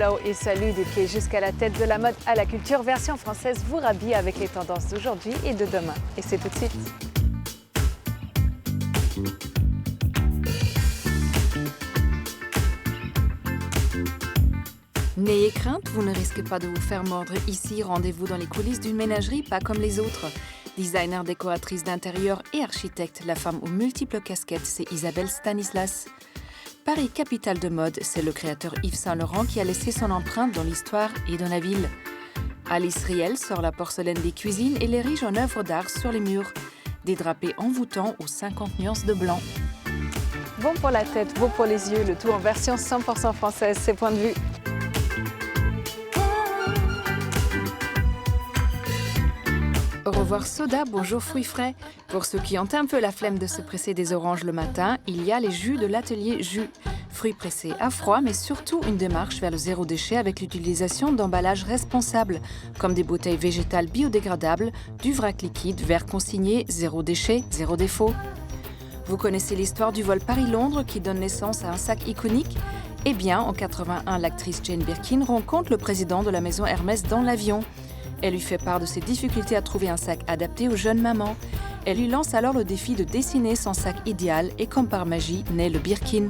Hello et salut des pieds jusqu'à la tête, de la mode à la culture. Version française vous rhabille avec les tendances d'aujourd'hui et de demain. Et c'est tout de suite. N'ayez crainte, vous ne risquez pas de vous faire mordre ici. Rendez-vous dans les coulisses d'une ménagerie pas comme les autres. Designer, décoratrice d'intérieur et architecte, la femme aux multiples casquettes, c'est Isabelle Stanislas. Paris, capitale de mode, c'est le créateur Yves Saint Laurent qui a laissé son empreinte dans l'histoire et dans la ville. Alice Riel sort la porcelaine des cuisines et l'érige en œuvre d'art sur les murs. Des drapés envoûtants aux 50 nuances de blanc. Bon pour la tête, beau pour les yeux, le tout en version 100% française, c'est Point de Vue. Au revoir soda, bonjour fruits frais. Pour ceux qui ont un peu la flemme de se presser des oranges le matin, il y a les jus de l'atelier Jus. Fruits pressés à froid, mais surtout une démarche vers le zéro déchet avec l'utilisation d'emballages responsables, comme des bouteilles végétales biodégradables, du vrac liquide, verre consigné, zéro déchet, zéro défaut. Vous connaissez l'histoire du vol Paris-Londres qui donne naissance à un sac iconique ? Eh bien, en 81, l'actrice Jane Birkin rencontre le président de la maison Hermès dans l'avion. Elle lui fait part de ses difficultés à trouver un sac adapté aux jeunes mamans. Elle lui lance alors le défi de dessiner son sac idéal et comme par magie, naît le Birkin.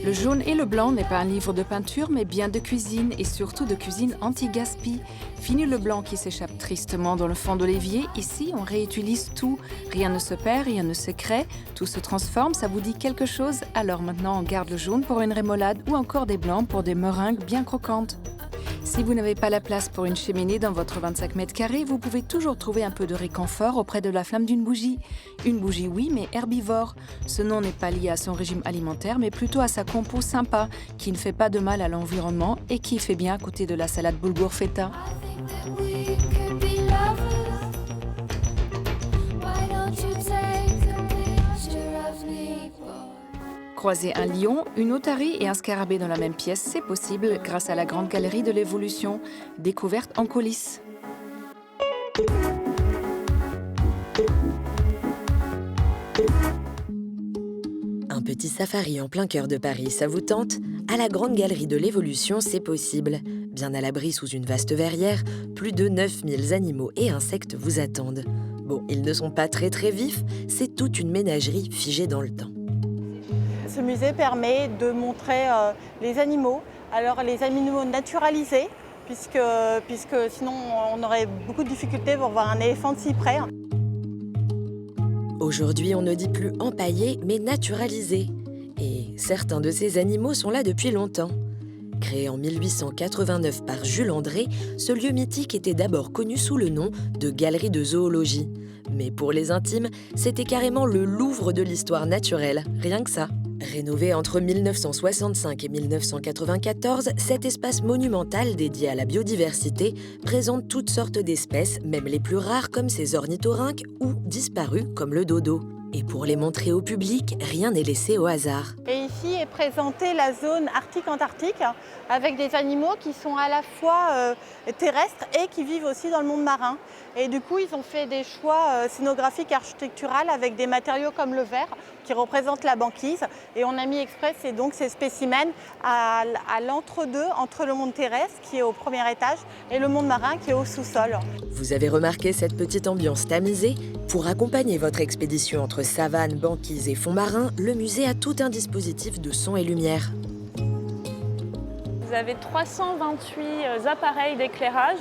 Le jaune et le blanc n'est pas un livre de peinture, mais bien de cuisine et surtout de cuisine anti-gaspi. Fini le blanc qui s'échappe tristement dans le fond de l'évier. Ici, on réutilise tout. Rien ne se perd, rien ne se crée. Tout se transforme, ça vous dit quelque chose? Alors maintenant, on garde le jaune pour une rémolade ou encore des blancs pour des meringues bien croquantes. Si vous n'avez pas la place pour une cheminée dans votre 25 mètres carrés, vous pouvez toujours trouver un peu de réconfort auprès de la flamme d'une bougie. Une bougie, oui, mais herbivore. Ce nom n'est pas lié à son régime alimentaire, mais plutôt à sa compo sympa, qui ne fait pas de mal à l'environnement et qui fait bien à côté de la salade boulgour feta. Croiser un lion, une otarie et un scarabée dans la même pièce, c'est possible grâce à la Grande Galerie de l'Évolution, découverte en coulisses. Un petit safari en plein cœur de Paris, ça vous tente? À la Grande Galerie de l'Évolution, c'est possible. Bien à l'abri sous une vaste verrière, plus de 9000 animaux et insectes vous attendent. Bon, ils ne sont pas très vifs, c'est toute une ménagerie figée dans le temps. Ce musée permet de montrer les animaux, alors les animaux naturalisés, puisque sinon on aurait beaucoup de difficultés pour voir un éléphant de si près. Aujourd'hui, on ne dit plus empaillé, mais naturalisé. Et certains de ces animaux sont là depuis longtemps. Créé en 1889 par Jules André, ce lieu mythique était d'abord connu sous le nom de Galerie de zoologie. Mais pour les intimes, c'était carrément le Louvre de l'histoire naturelle, rien que ça. Rénové entre 1965 et 1994, cet espace monumental dédié à la biodiversité présente toutes sortes d'espèces, même les plus rares comme ces ornithorynques ou disparus comme le dodo. Et pour les montrer au public, rien n'est laissé au hasard. Et ici est présentée la zone arctique-antarctique avec des animaux qui sont à la fois terrestres et qui vivent aussi dans le monde marin. Et du coup, ils ont fait des choix scénographiques architecturaux avec des matériaux comme le verre qui représentent la banquise. Et on a mis exprès ces spécimens à l'entre-deux, entre le monde terrestre qui est au premier étage et le monde marin qui est au sous-sol. Vous avez remarqué cette petite ambiance tamisée? Pour accompagner votre expédition entre savane, banquise et fond marin, le musée a tout un dispositif de son et lumière. Vous avez 328 appareils d'éclairage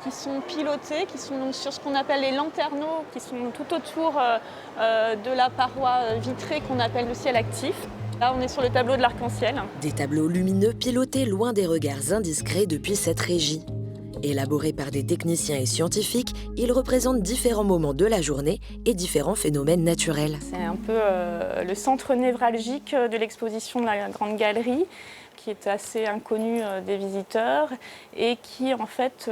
qui sont pilotés, qui sont donc sur ce qu'on appelle les lanternaux, qui sont tout autour de la paroi vitrée qu'on appelle le ciel actif. Là, on est sur le tableau de l'arc-en-ciel. Des tableaux lumineux pilotés loin des regards indiscrets depuis cette régie. Élaborés par des techniciens et scientifiques, ils représentent différents moments de la journée et différents phénomènes naturels. C'est un peu le centre névralgique de l'exposition de la Grande Galerie, qui est assez inconnu des visiteurs et qui en fait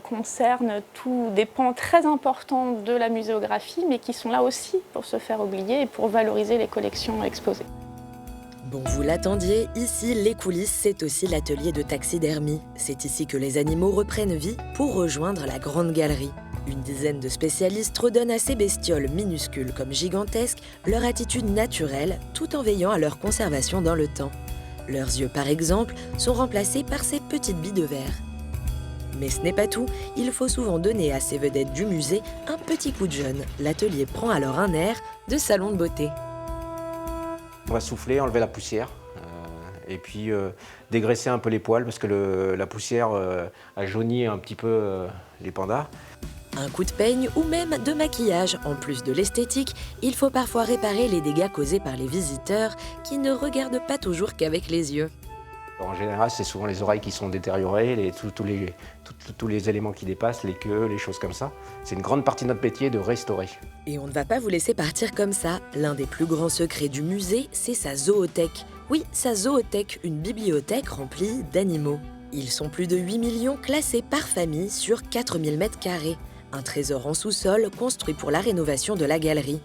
concerne tous des pans très importants de la muséographie, mais qui sont là aussi pour se faire oublier et pour valoriser les collections exposées. Bon, vous l'attendiez, ici, les coulisses, c'est aussi l'atelier de taxidermie. C'est ici que les animaux reprennent vie pour rejoindre la Grande Galerie. Une dizaine de spécialistes redonnent à ces bestioles minuscules comme gigantesques leur attitude naturelle, tout en veillant à leur conservation dans le temps. Leurs yeux, par exemple, sont remplacés par ces petites billes de verre. Mais ce n'est pas tout, il faut souvent donner à ces vedettes du musée un petit coup de jeune. L'atelier prend alors un air de salon de beauté. On va souffler, enlever la poussière et puis dégraisser un peu les poils parce que la poussière a jauni un petit peu les pandas. Un coup de peigne ou même de maquillage. En plus de l'esthétique, il faut parfois réparer les dégâts causés par les visiteurs qui ne regardent pas toujours qu'avec les yeux. En général, c'est souvent les oreilles qui sont détériorées, tous les éléments qui dépassent, les queues, les choses comme ça. C'est une grande partie de notre métier de restaurer. Et on ne va pas vous laisser partir comme ça. L'un des plus grands secrets du musée, c'est sa zoothèque. Oui, sa zoothèque, une bibliothèque remplie d'animaux. Ils sont plus de 8 millions classés par famille sur 4000 m². Un trésor en sous-sol construit pour la rénovation de la galerie.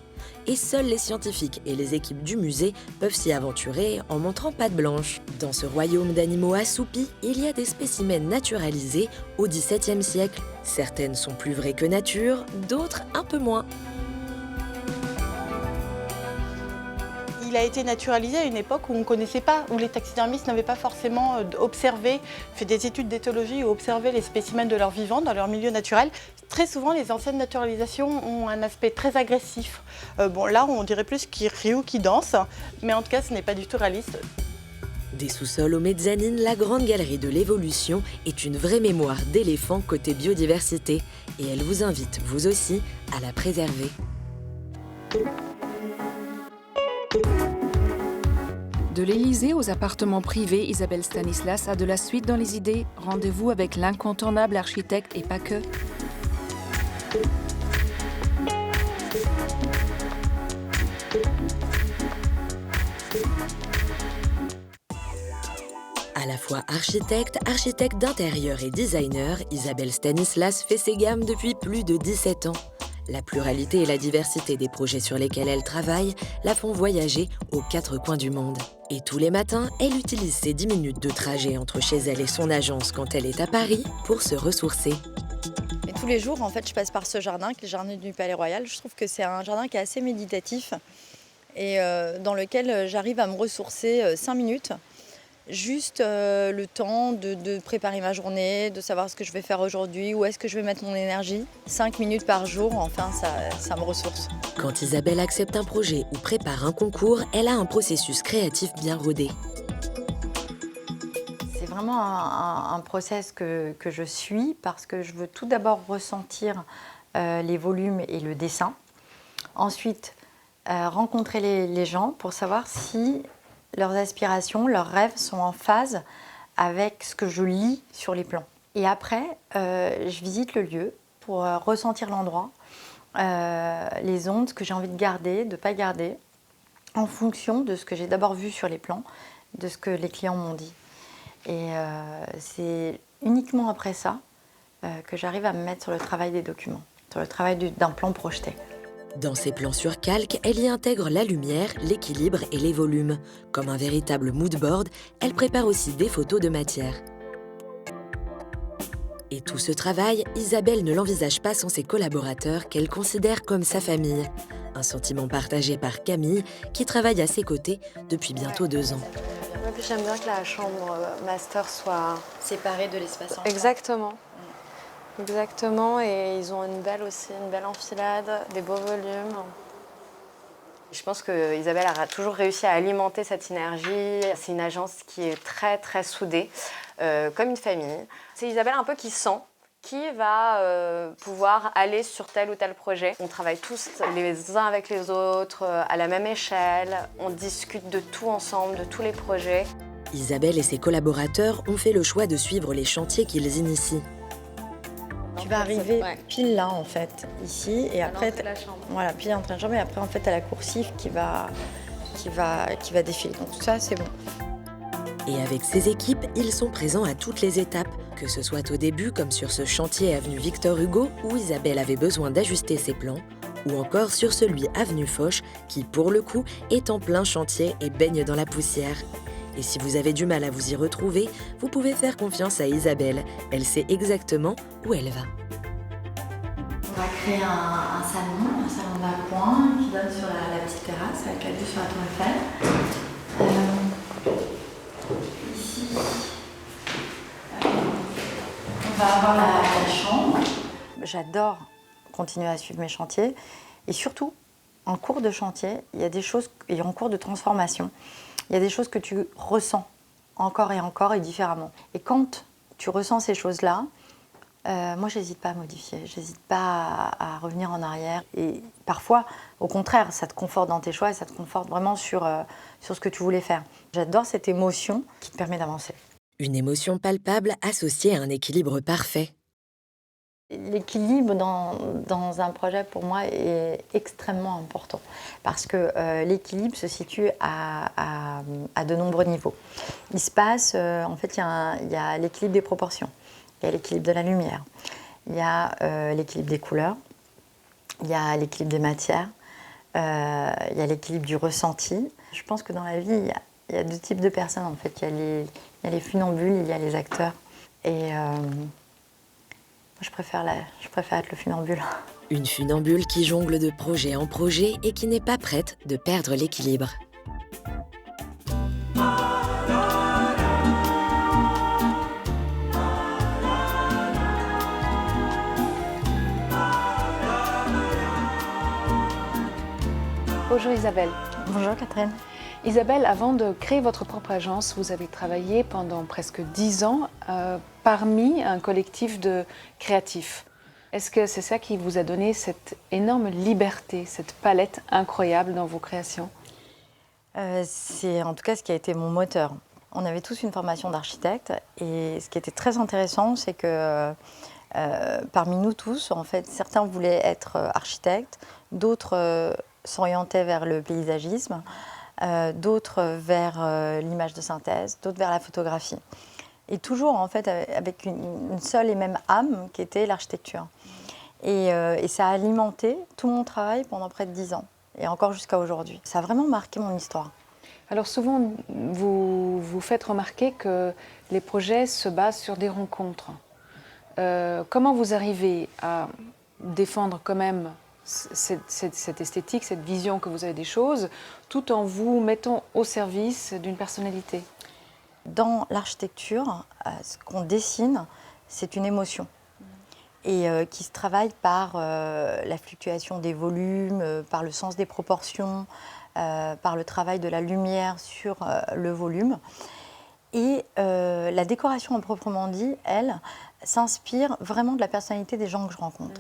Et seuls les scientifiques et les équipes du musée peuvent s'y aventurer en montrant patte blanche. Dans ce royaume d'animaux assoupis, il y a des spécimens naturalisés au XVIIe siècle. Certaines sont plus vraies que nature, d'autres un peu moins. Il a été naturalisé à une époque où on ne connaissait pas, où les taxidermistes n'avaient pas forcément observé, fait des études d'éthologie ou observé les spécimens de leur vivant dans leur milieu naturel. Très souvent, les anciennes naturalisations ont un aspect très agressif. Bon, là, on dirait plus qu'il rit ou qu'il danse, mais en tout cas, ce n'est pas du tout réaliste. Des sous-sols aux mezzanines, la grande galerie de l'évolution est une vraie mémoire d'éléphants côté biodiversité. Et elle vous invite, vous aussi, à la préserver. De l'Élysée aux appartements privés, Isabelle Stanislas a de la suite dans les idées. Rendez-vous avec l'incontournable architecte et pas que. À la fois architecte d'intérieur et designer, Isabelle Stanislas fait ses gammes depuis plus de 17 ans. La pluralité et la diversité des projets sur lesquels elle travaille la font voyager aux 4 coins du monde. Et tous les matins, elle utilise ses 10 minutes de trajet entre chez elle et son agence quand elle est à Paris pour se ressourcer. Et tous les jours, en fait, je passe par ce jardin, qui est le jardin du Palais Royal. Je trouve que c'est un jardin qui est assez méditatif et dans lequel j'arrive à me ressourcer 5 minutes. Juste le temps de préparer ma journée, de savoir ce que je vais faire aujourd'hui, où est-ce que je vais mettre mon énergie. 5 minutes par jour, enfin, ça me ressource. Quand Isabelle accepte un projet ou prépare un concours, elle a un processus créatif bien rodé. C'est vraiment un process que je suis parce que je veux tout d'abord ressentir les volumes et le dessin. Ensuite, rencontrer les gens pour savoir si leurs aspirations, leurs rêves sont en phase avec ce que je lis sur les plans. Et après, je visite le lieu pour ressentir l'endroit, les ondes que j'ai envie de garder, de ne pas garder, en fonction de ce que j'ai d'abord vu sur les plans, de ce que les clients m'ont dit. Et c'est uniquement après ça que j'arrive à me mettre sur le travail des documents, sur le travail d'un plan projeté. Dans ses plans sur calque, elle y intègre la lumière, l'équilibre et les volumes. Comme un véritable mood board, elle prépare aussi des photos de matière. Et tout ce travail, Isabelle ne l'envisage pas sans ses collaborateurs qu'elle considère comme sa famille. Un sentiment partagé par Camille, qui travaille à ses côtés depuis bientôt 2 ans. J'aime bien que la chambre master soit Séparée de l'espace enfant. Exactement. Exactement, et ils ont une belle enfilade, des beaux volumes. Je pense que Isabelle a toujours réussi à alimenter cette énergie. C'est une agence qui est très très soudée, comme une famille. C'est Isabelle un peu qui sent qui va pouvoir aller sur tel ou tel projet. On travaille tous les uns avec les autres, à la même échelle. On discute de tout ensemble, de tous les projets. Isabelle et ses collaborateurs ont fait le choix de suivre les chantiers qu'ils initient. Tu vas arriver pile là, en fait, ici, et après, la chambre. Voilà, pile en train de chambre, et après, en fait, t'as la coursive qui va défiler. Donc tout ça, c'est bon. Et avec ses équipes, ils sont présents à toutes les étapes, que ce soit au début, comme sur ce chantier avenue Victor Hugo, où Isabelle avait besoin d'ajuster ses plans, ou encore sur celui avenue Foch, qui, pour le coup, est en plein chantier et baigne dans la poussière. Et si vous avez du mal à vous y retrouver, vous pouvez faire confiance à Isabelle. Elle sait exactement où elle va. On va créer un salon d'appoint qui donne sur la petite terrasse avec la vue sur la Tour Eiffel. va avoir la chambre. J'adore continuer à suivre mes chantiers. Et surtout, en cours de chantier, il y a des choses, et en cours de transformation, il y a des choses que tu ressens encore et différemment. Et quand tu ressens ces choses-là, moi, j'hésite pas à modifier, j'hésite pas à revenir en arrière. Et parfois, au contraire, ça te conforte dans tes choix et ça te conforte vraiment sur ce que tu voulais faire. J'adore cette émotion qui te permet d'avancer. Une émotion palpable associée à un équilibre parfait. L'équilibre dans un projet, pour moi, est extrêmement important parce que l'équilibre se situe à de nombreux niveaux. Il se passe, en fait, il y a l'équilibre des proportions, il y a l'équilibre de la lumière, il y a l'équilibre des couleurs, il y a l'équilibre des matières, il y a l'équilibre du ressenti. Je pense que dans la vie, il y a deux types de personnes, en fait. Il y a les funambules, il y a les acteurs. Et je préfère être le funambule. Une funambule qui jongle de projet en projet et qui n'est pas prête de perdre l'équilibre. Bonjour Isabelle. Bonjour Catherine. Isabelle, avant de créer votre propre agence, vous avez travaillé pendant presque 10 ans parmi un collectif de créatifs. Est-ce que c'est ça qui vous a donné cette énorme liberté, cette palette incroyable dans vos créations? C'est en tout cas ce qui a été mon moteur. On avait tous une formation d'architecte et ce qui était très intéressant, c'est que parmi nous tous, en fait, certains voulaient être architectes, d'autres s'orientaient vers le paysagisme, d'autres vers l'image de synthèse, d'autres vers la photographie. Et toujours en fait avec une seule et même âme qui était l'architecture. Et ça a alimenté tout mon travail pendant près de 10 ans, et encore jusqu'à aujourd'hui. Ça a vraiment marqué mon histoire. Alors souvent, vous faites remarquer que les projets se basent sur des rencontres. Comment vous arrivez à défendre quand même cette esthétique, cette vision que vous avez des choses, tout en vous mettant au service d'une personnalité? Dans l'architecture, ce qu'on dessine, c'est une émotion. Et qui se travaille par la fluctuation des volumes, par le sens des proportions, par le travail de la lumière sur le volume. Et la décoration en proprement dit, elle, s'inspire vraiment de la personnalité des gens que je rencontre.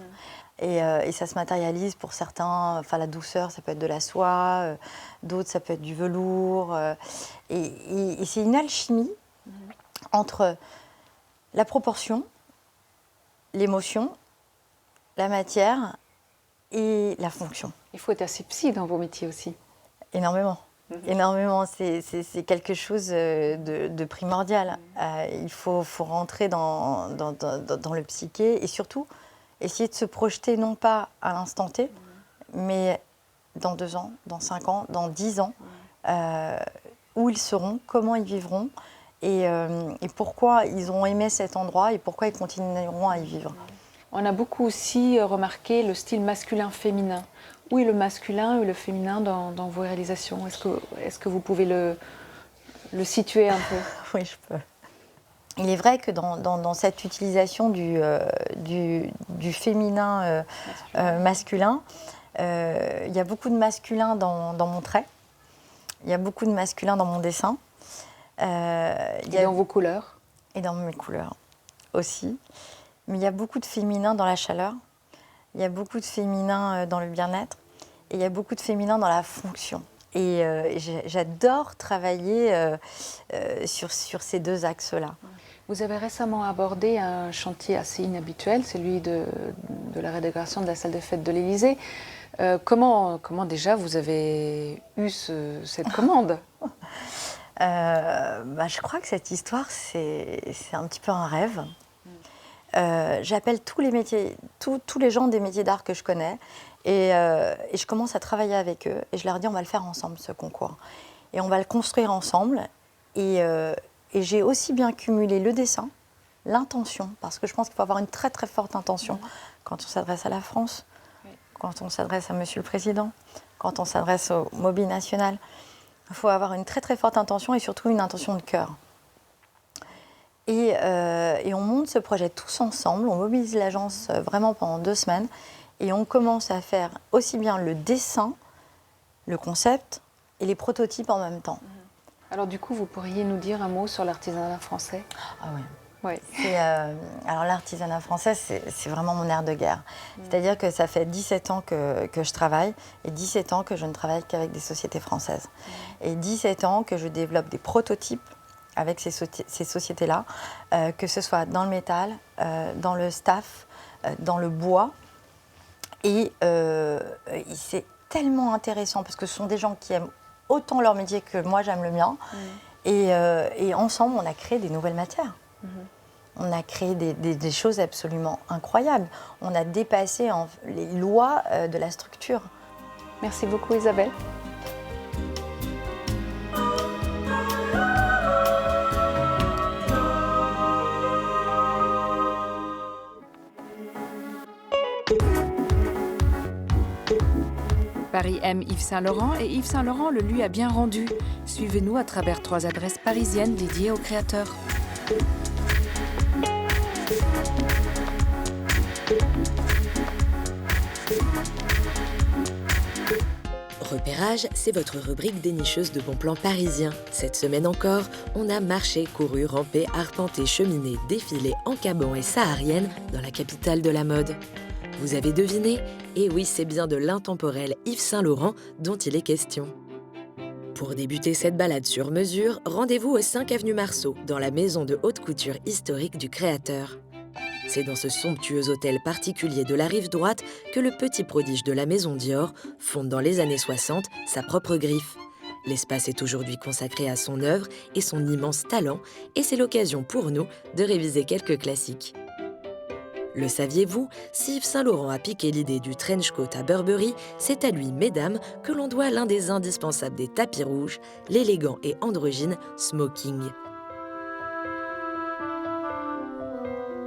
Et ça se matérialise pour certains, enfin la douceur, ça peut être de la soie, d'autres, ça peut être du velours. Et c'est une alchimie entre la proportion, l'émotion, la matière et la fonction. Il faut être assez psy dans vos métiers aussi. Énormément. Énormément, c'est quelque chose de primordial. Il faut rentrer dans le psyché et surtout essayer de se projeter non pas à l'instant T, mais dans 2 ans, dans 5 ans, dans 10 ans, où ils seront, comment ils vivront et pourquoi ils ont aimé cet endroit et pourquoi ils continueront à y vivre. On a beaucoup aussi remarqué le style masculin-féminin. Où est le masculin et le féminin dans vos réalisations? Est-ce que vous pouvez le situer un peu? Oui, je peux. Il est vrai que dans cette utilisation du féminin masculin, il y a beaucoup de masculin dans mon trait, il y a beaucoup de masculin dans mon dessin. Et dans vos couleurs? Et dans mes couleurs aussi. Mais il y a beaucoup de féminin dans la chaleur, il y a beaucoup de féminin dans le bien-être, et il y a beaucoup de féminin dans la fonction. Et j'adore travailler sur ces 2 axes-là. Vous avez récemment abordé un chantier assez inhabituel, celui de la rédaction de la salle de fête de l'Élysée. Comment déjà vous avez eu cette commande? Je crois que cette histoire, c'est un petit peu un rêve. J'appelle tous les gens des métiers d'art que je connais et je commence à travailler avec eux et je leur dis on va le faire ensemble ce concours et on va le construire ensemble et j'ai aussi bien cumulé le dessin, l'intention, parce que je pense qu'il faut avoir une très très forte intention quand on s'adresse à la France, quand on s'adresse à Monsieur le Président, quand on s'adresse au Mobilier National. Il faut avoir une très très forte intention et surtout une intention de cœur. Et on monte ce projet tous ensemble, on mobilise l'agence vraiment pendant 2 semaines et on commence à faire aussi bien le dessin, le concept et les prototypes en même temps. Alors du coup, vous pourriez nous dire un mot sur l'artisanat français? Ah oui. Oui. Alors l'artisanat français, c'est vraiment mon nerf de guerre. C'est-à-dire que ça fait 17 ans que je travaille et 17 ans que je ne travaille qu'avec des sociétés françaises. Et 17 ans que je développe des prototypes avec ces sociétés-là, que ce soit dans le métal, dans le staff, dans le bois. Et c'est tellement intéressant parce que ce sont des gens qui aiment autant leur métier que moi j'aime le mien. Et ensemble, on a créé des nouvelles matières. On a créé des choses absolument incroyables. On a dépassé les lois de la structure. Merci beaucoup Isabelle. Paris aime Yves Saint Laurent et Yves Saint Laurent le lui a bien rendu. Suivez-nous à travers 3 adresses parisiennes dédiées aux créateurs. Repérage, c'est votre rubrique dénicheuse de bons plans parisiens. Cette semaine encore, on a marché, couru, rampé, arpenté, cheminé, défilé en caban et saharienne dans la capitale de la mode. Vous avez deviné? Et oui, c'est bien de l'intemporel Yves Saint Laurent dont il est question. Pour débuter cette balade sur mesure, rendez-vous au 5 avenue Marceau, dans la maison de haute couture historique du créateur. C'est dans ce somptueux hôtel particulier de la rive droite que le petit prodige de la maison Dior fonde dans les années 60 sa propre griffe. L'espace est aujourd'hui consacré à son œuvre et son immense talent, et c'est l'occasion pour nous de réviser quelques classiques. Le saviez-vous, si Yves Saint Laurent a piqué l'idée du trench coat à Burberry, c'est à lui, mesdames, que l'on doit l'un des indispensables des tapis rouges, l'élégant et androgyne smoking.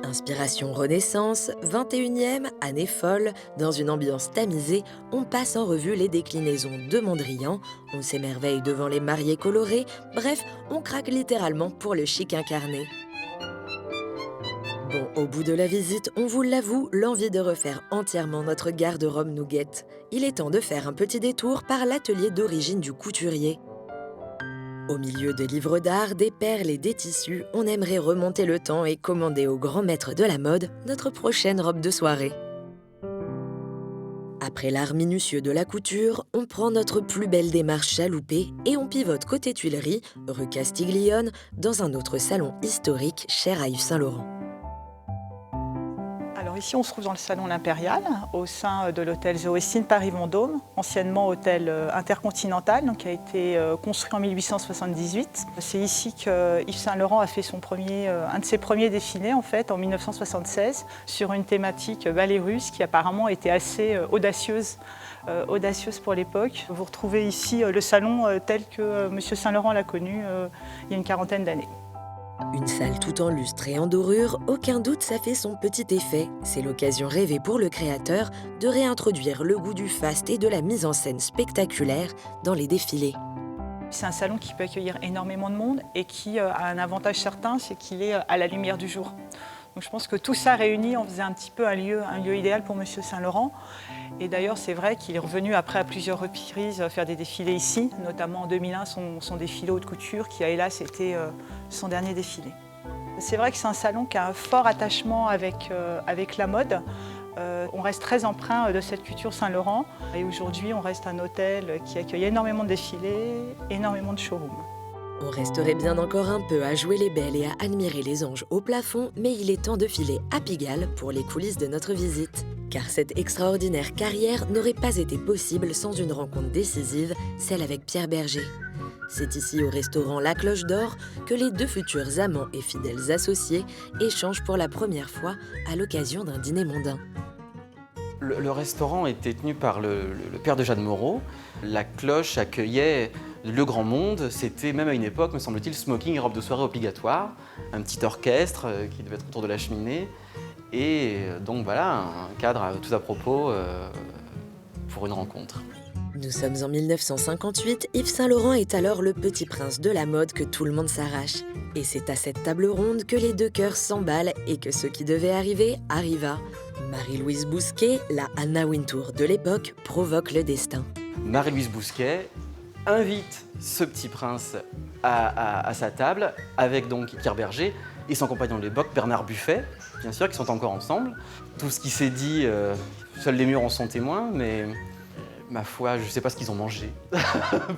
Inspiration Renaissance, 21e, année folle, dans une ambiance tamisée, on passe en revue les déclinaisons de Mondrian, on s'émerveille devant les mariés colorés, bref, on craque littéralement pour le chic incarné. Bon, au bout de la visite, on vous l'avoue, l'envie de refaire entièrement notre garde-robe nous guette. Il est temps de faire un petit détour par l'atelier d'origine du couturier. Au milieu des livres d'art, des perles et des tissus, on aimerait remonter le temps et commander au grand maître de la mode notre prochaine robe de soirée. Après l'art minutieux de la couture, on prend notre plus belle démarche chaloupée et on pivote côté Tuileries, rue Castiglione, dans un autre salon historique cher à Yves Saint Laurent. Alors ici, on se trouve dans le salon L'Impérial, au sein de l'hôtel Zoestine Paris-Vendôme, anciennement hôtel intercontinental, donc qui a été construit en 1878. C'est ici que Yves Saint Laurent a fait un de ses premiers défilés, en fait, en 1976, sur une thématique ballet russe qui apparemment était assez audacieuse pour l'époque. Vous retrouvez ici le salon tel que M. Saint Laurent l'a connu il y a une quarantaine d'années. Une salle tout en lustre et en dorure, aucun doute ça fait son petit effet. C'est l'occasion rêvée pour le créateur de réintroduire le goût du faste et de la mise en scène spectaculaire dans les défilés. C'est un salon qui peut accueillir énormément de monde et qui a un avantage certain, c'est qu'il est à la lumière du jour. Donc je pense que tout ça réuni en faisait un petit peu un lieu idéal pour M. Saint Laurent. Et d'ailleurs, c'est vrai qu'il est revenu après à plusieurs reprises faire des défilés ici, notamment en 2001, son défilé haute couture, qui a hélas été son dernier défilé. C'est vrai que c'est un salon qui a un fort attachement avec la mode. On reste très empreint de cette culture Saint Laurent. Et aujourd'hui, on reste un hôtel qui accueille énormément de défilés, énormément de showrooms. On resterait bien encore un peu à jouer les belles et à admirer les anges au plafond, mais il est temps de filer à Pigalle pour les coulisses de notre visite. Car cette extraordinaire carrière n'aurait pas été possible sans une rencontre décisive, celle avec Pierre Berger. C'est ici au restaurant La Cloche d'Or que les 2 futurs amants et fidèles associés échangent pour la première fois à l'occasion d'un dîner mondain. Le restaurant était tenu par le père de Jeanne Moreau. La Cloche accueillait le grand monde. C'était même à une époque, me semble-t-il, smoking et robe de soirée obligatoire. Un petit orchestre qui devait être autour de la cheminée. Et donc voilà, un cadre tout à propos pour une rencontre. Nous sommes en 1958, Yves Saint-Laurent est alors le petit prince de la mode que tout le monde s'arrache. Et c'est à cette table ronde que les deux cœurs s'emballent et que ce qui devait arriver arriva. Marie-Louise Bousquet, la Anna Wintour de l'époque, provoque le destin. Marie-Louise Bousquet invite ce petit prince à sa table avec donc Pierre Berger et son compagnon de l'époque, Bernard Buffet, bien sûr, qui sont encore ensemble. Tout ce qui s'est dit, seuls les murs en sont témoins, mais ma foi, je ne sais pas ce qu'ils ont mangé.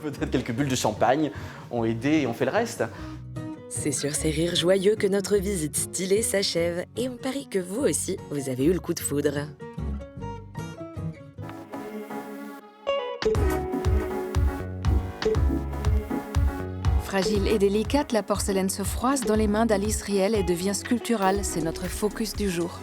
Peut-être quelques bulles de champagne ont aidé et ont fait le reste. C'est sur ces rires joyeux que notre visite stylée s'achève et on parie que vous aussi, vous avez eu le coup de foudre. Fragile et délicate, la porcelaine se froisse dans les mains d'Alice Riel et devient sculpturale. C'est notre focus du jour.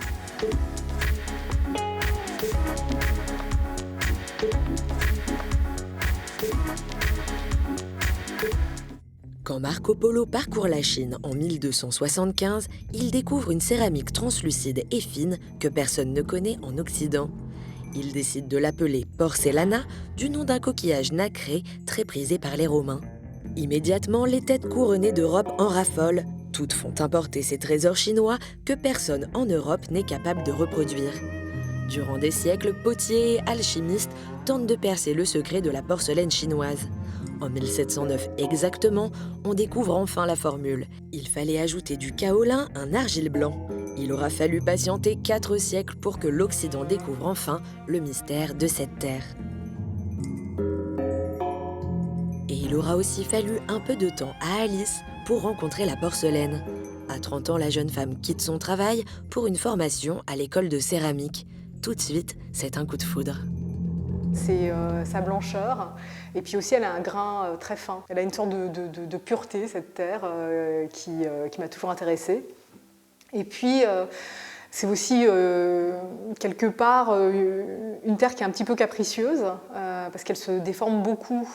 Quand Marco Polo parcourt la Chine en 1275, il découvre une céramique translucide et fine que personne ne connaît en Occident. Il décide de l'appeler porcellana, du nom d'un coquillage nacré très prisé par les Romains. Immédiatement, les têtes couronnées d'Europe en raffolent. Toutes font importer ces trésors chinois que personne en Europe n'est capable de reproduire. Durant des siècles, potiers et alchimistes tentent de percer le secret de la porcelaine chinoise. En 1709 exactement, on découvre enfin la formule. Il fallait ajouter du kaolin, un argile blanc. Il aura fallu patienter 4 siècles pour que l'Occident découvre enfin le mystère de cette terre. Et il aura aussi fallu un peu de temps à Alice pour rencontrer la porcelaine. À 30 ans, la jeune femme quitte son travail pour une formation à l'école de céramique. Tout de suite, c'est un coup de foudre. C'est sa blancheur, et puis aussi elle a un grain très fin. Elle a une sorte de pureté, cette terre, qui m'a toujours intéressée. Et puis c'est aussi quelque part une terre qui est un petit peu capricieuse, parce qu'elle se déforme beaucoup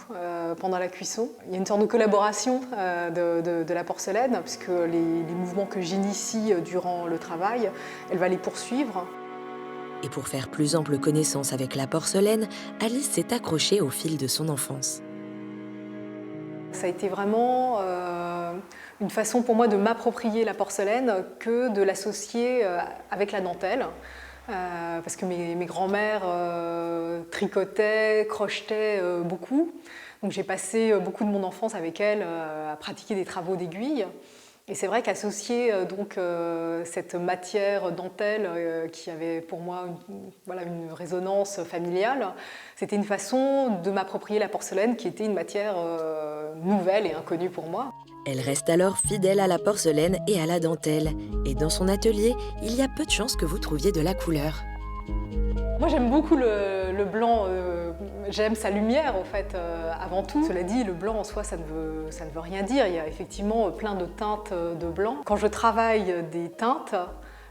pendant la cuisson. Il y a une sorte de collaboration de la porcelaine, puisque les mouvements que j'initie durant le travail, elle va les poursuivre. Et pour faire plus ample connaissance avec la porcelaine, Alice s'est accrochée au fil de son enfance. Ça a été vraiment une façon pour moi de m'approprier la porcelaine que de l'associer avec la dentelle. Parce que mes grands-mères tricotaient, crochetaient beaucoup. Donc j'ai passé beaucoup de mon enfance avec elles à pratiquer des travaux d'aiguille. Et c'est vrai qu'associer cette matière dentelle qui avait pour moi une résonance familiale, c'était une façon de m'approprier la porcelaine qui était une matière nouvelle et inconnue pour moi. Elle reste alors fidèle à la porcelaine et à la dentelle. Et dans son atelier, il y a peu de chances que vous trouviez de la couleur. Moi j'aime beaucoup le blanc, j'aime sa lumière en fait avant tout. Cela dit, le blanc en soi ça ne veut rien dire, il y a effectivement plein de teintes de blanc. Quand je travaille des teintes,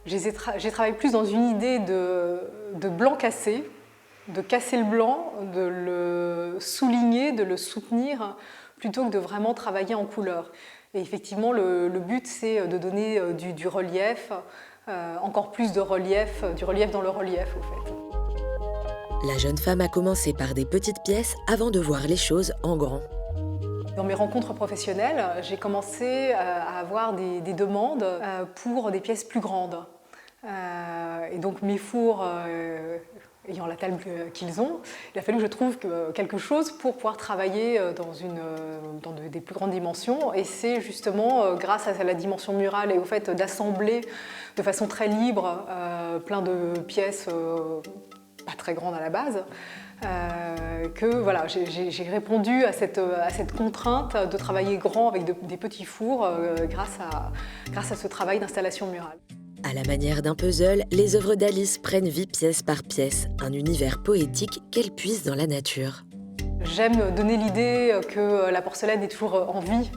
j'ai travaillé plus dans une idée de blanc cassé, de casser le blanc, de le souligner, de le soutenir, plutôt que de vraiment travailler en couleur. Et effectivement le but c'est de donner du relief, encore plus de relief, du relief dans le relief au fait. La jeune femme a commencé par des petites pièces avant de voir les choses en grand. Dans mes rencontres professionnelles, j'ai commencé à avoir des demandes pour des pièces plus grandes. Et donc mes fours ayant la taille qu'ils ont, il a fallu que je trouve quelque chose pour pouvoir travailler dans des plus grandes dimensions. Et c'est justement grâce à la dimension murale et au fait d'assembler de façon très libre plein de pièces pas très grandes à la base, que voilà, j'ai répondu à cette contrainte de travailler grand avec des petits fours grâce à ce travail d'installation murale. À la manière d'un puzzle, les œuvres d'Alice prennent vie pièce par pièce, un univers poétique qu'elle puise dans la nature. J'aime donner l'idée que la porcelaine est toujours en vie,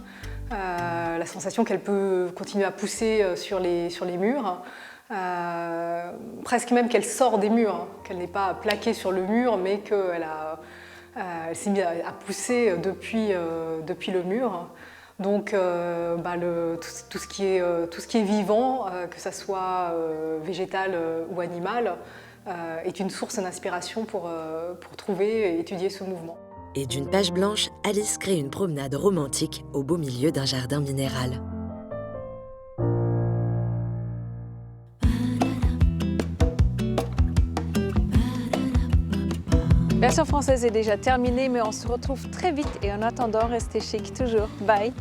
la sensation qu'elle peut continuer à pousser sur les murs, presque même qu'elle sort des murs, qu'elle n'est pas plaquée sur le mur, mais qu'elle s'est mise à pousser depuis le mur. Donc tout ce qui est vivant, que ce soit végétal ou animal, est une source d'inspiration pour trouver et étudier ce mouvement. Et d'une page blanche, Alice crée une promenade romantique au beau milieu d'un jardin minéral. La version française est déjà terminée, mais on se retrouve très vite et en attendant, restez chic toujours. Bye!